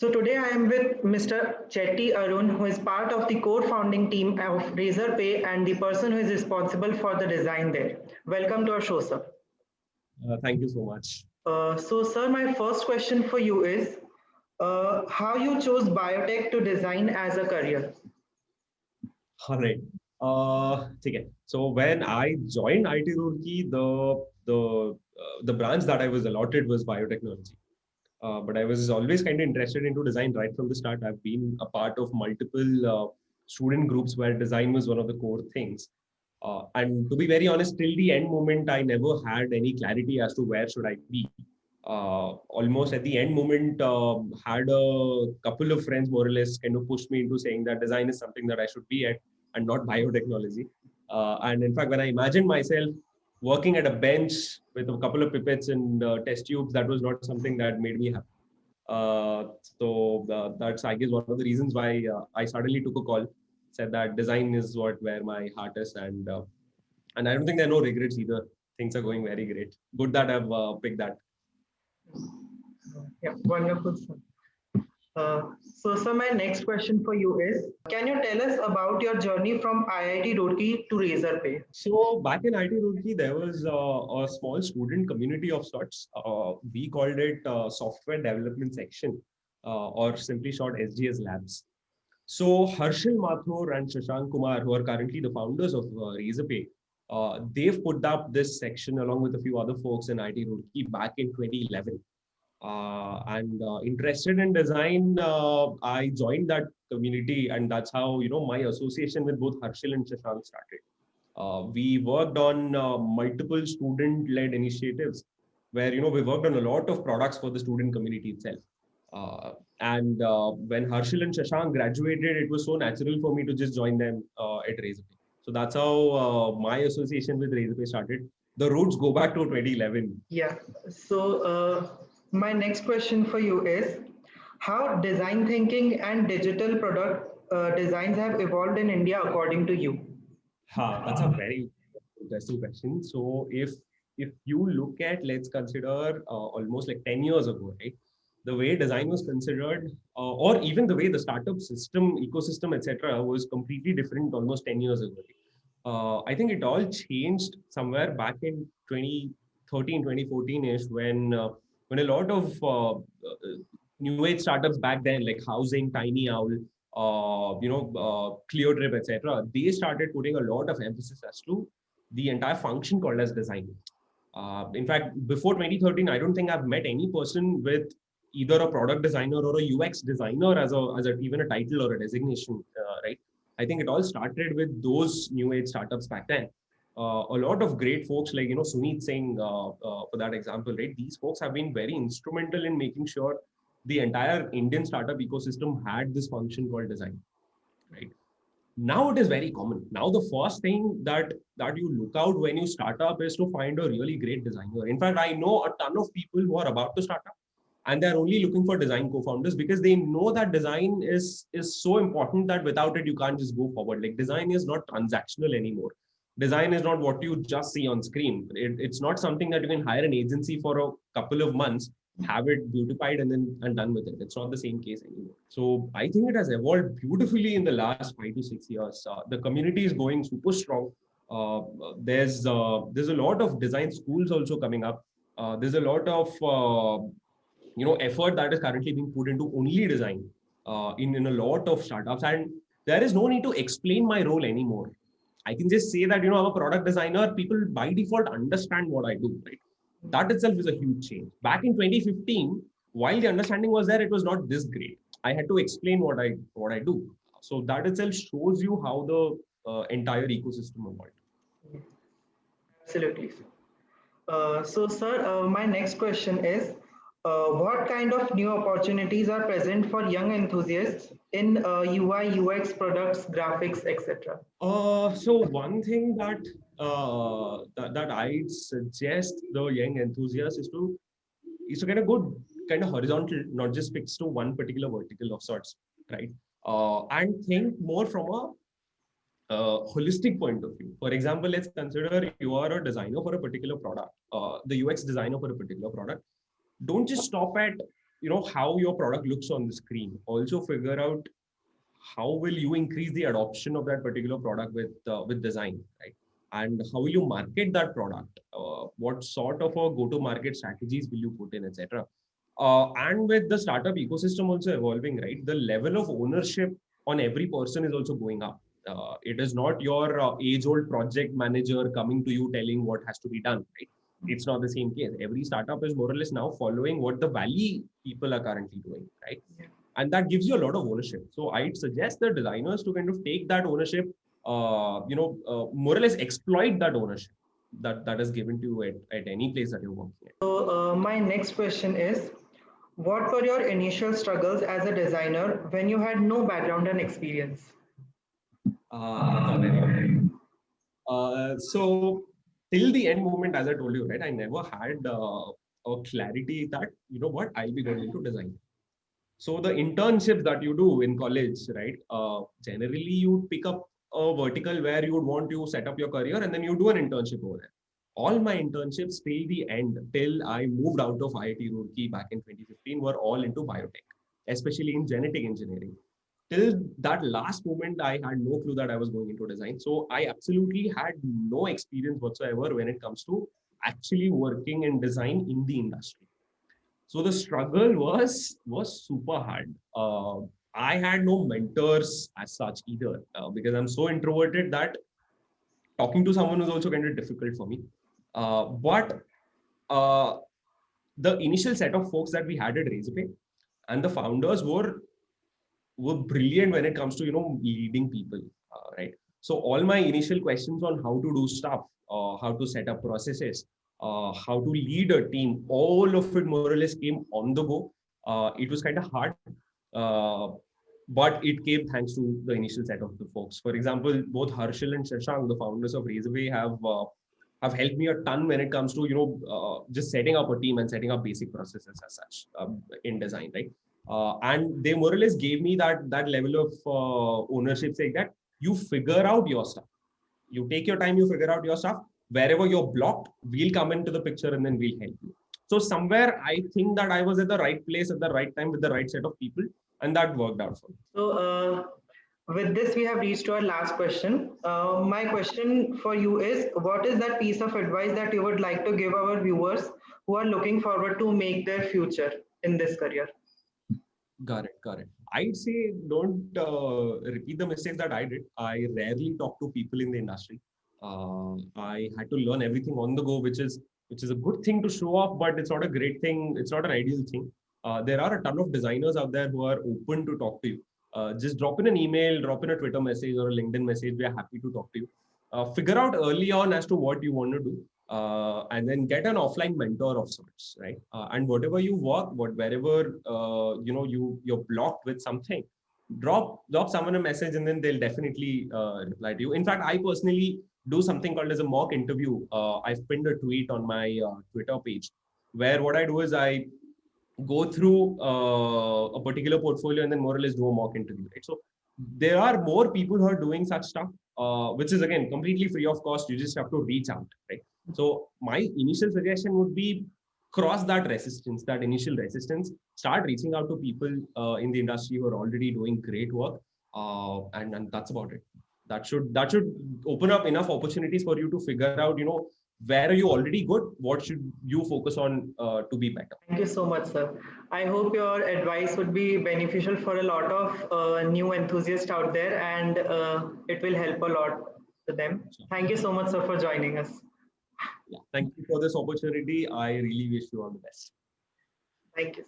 So today I am with Mr. Chetty Arun, who is part of the core founding team of Razorpay and the person who is responsible for the design there. Welcome to our show, sir. Thank you so much. Sir, my first question for you is how you chose biotech to design as a career. All right. Okay. So when I joined IT Roorkee, the branch that I was allotted was biotechnology. But I was always kind of interested into design right from the start. I've been a part of multiple student groups where design was one of the core things. And to be very honest, till the end moment, I never had any clarity as to where should I be. Almost at the end moment, had a couple of friends more or less kind of pushed me into saying that design is something that I should be at and not biotechnology. And in fact, when I imagined myself working at a bench with a couple of pipettes and test tubes, that was not something that made me happy. That's, I guess, one of the reasons why I suddenly took a call, said that design is where my heart is, and I don't think there are no regrets either. Things are going very great. Good that I've picked that. Yeah, wonderful, sir. Sir, my next question for you is, can you tell us about your journey from IIT Roorkee to Razorpay? So back in IT Roorkee, there was a small student community of sorts. We called it Software Development Section, or simply short SGS Labs. So Harshil Mathur and Shashank Kumar, who are currently the founders of Razorpay, they've put up this section along with a few other folks in IT Roorkee back in 2011. And interested in design, I joined that community, and that's how my association with both Harshil and Shashank started. We worked on multiple student-led initiatives where we worked on a lot of products for the student community itself. And when Harshil and Shashank graduated, it was so natural for me to just join them at Razorpay. So that's how my association with Razorpay started. The roots go back to 2011. Yeah. My next question for you is how design thinking and digital product designs have evolved in India according to you? That's a very interesting question. So if you look at, let's consider almost like 10 years ago, right? The way design was considered, or even the way the startup system, ecosystem, etc., was completely different almost 10 years ago. I think it all changed somewhere back in 2013, 2014-ish when a lot of new age startups back then, like Housing, Tiny Owl, Cleotrip, etc., they started putting a lot of emphasis as to the entire function called as design. In fact, before 2013, I don't think I've met any person with either a product designer or a UX designer as a even a title or a designation, right? I think it all started with those new age startups back then. A lot of great folks like Sunit Singh, for that example, right? These folks have been very instrumental in making sure the entire Indian startup ecosystem had this function called design, right? Now it is very common. Now the first thing that you look out when you start up is to find a really great designer. In fact, I know a ton of people who are about to start up and they're only looking for design co-founders because they know that design is so important that without it you can't just go forward. Like design is not transactional anymore. Design is not what you just see on screen. It's not something that you can hire an agency for a couple of months, have it beautified and done with it. It's not the same case anymore. So I think it has evolved beautifully in the last 5 to 6 years. The community is going super strong. There's a lot of design schools also coming up. There's a lot of effort that is currently being put into only design in a lot of startups, and there is no need to explain my role anymore. I can just say that I'm a product designer. People by default understand what I do, right? That itself is a huge change. Back in 2015, while the understanding was there, it was not this great. I had to explain what I do. So that itself shows you how the entire ecosystem evolved. Absolutely. Sir, my next question is what kind of new opportunities are present for young enthusiasts in UI, UX, products, graphics, etc.? So one thing that I'd suggest the young enthusiasts is to get a good kind of horizontal, not just fixed to one particular vertical of sorts, right? And think more from a holistic point of view. For example, let's consider you are a designer for a particular product, the UX designer for a particular product. Don't just stop at how your product looks on the screen. Also figure out how will you increase the adoption of that particular product with design, right? And how will you market that product? What sort of a go-to-market strategies will you put in, etc. And with the startup ecosystem also evolving, right? The level of ownership on every person is also going up. It is not your age-old project manager coming to you telling what has to be done, right? It's not the same case. Every startup is more or less now following what the Valley people are currently doing, right? And that gives you a lot of ownership. So I'd suggest the designers to kind of take that ownership, more or less exploit that ownership that is given to you at any place that you're working at. So my next question is, what were your initial struggles as a designer when you had no background and experience? Got it. So till the end moment, as I told you, right, I never had a clarity that, what, I'll be going into design. So the internships that you do in college, right, generally you pick up a vertical where you would want to set up your career, and then you do an internship over there. All my internships till the end, till I moved out of IIT Roorkee back in 2015, were all into biotech, especially in genetic engineering. Till that last moment, I had no clue that I was going into design. So I absolutely had no experience whatsoever when it comes to actually working in design in the industry. So the struggle was super hard. I had no mentors as such either, because I'm so introverted that talking to someone was also kind of difficult for me. But the initial set of folks that we had at Razorpay and the founders were brilliant when it comes to leading people, right? So all my initial questions on how to do stuff, how to set up processes, how to lead a team, all of it more or less came on the go. It was kind of hard, uh, but it came thanks to the initial set of the folks. For example, both Harshil and Shashank, the founders of Razorpay, have helped me a ton when it comes to just setting up a team and setting up basic processes as such, in design, right? And they more or less gave me that level of ownership, saying that you figure out your stuff, you take your time, you figure out your stuff. Wherever you're blocked, we'll come into the picture and then we'll help you. So somewhere I think that I was at the right place at the right time with the right set of people, and that worked out for me. So with this, we have reached to our last question. My question for you is, what is that piece of advice that you would like to give our viewers who are looking forward to make their future in this career? Got it. Got it. I'd say don't repeat the mistakes that I did. I rarely talk to people in the industry. I had to learn everything on the go, which is a good thing to show off, but it's not a great thing. It's not an ideal thing. There are a ton of designers out there who are open to talk to you. Just drop in an email, drop in a Twitter message or a LinkedIn message. We are happy to talk to you. Figure out early on as to what you want to do, and then get an offline mentor of sorts, right? And whatever you work, wherever you're blocked with something, drop someone a message, and then they'll definitely reply to you. In fact, I personally do something called as a mock interview. I've pinned a tweet on my Twitter page, where what I do is I go through a particular portfolio and then more or less do a mock interview, right? So there are more people who are doing such stuff, which is again completely free of cost. You just have to reach out, right? So my initial suggestion would be cross that resistance, that initial resistance, start reaching out to people in the industry who are already doing great work, and that's about it. That should open up enough opportunities for you to figure out, where are you already good, what should you focus on to be better. Thank you so much, sir. I hope your advice would be beneficial for a lot of new enthusiasts out there, and it will help a lot to them. Thank you so much, sir, for joining us. Yeah, thank you for this opportunity. I really wish you all the best. Thank you.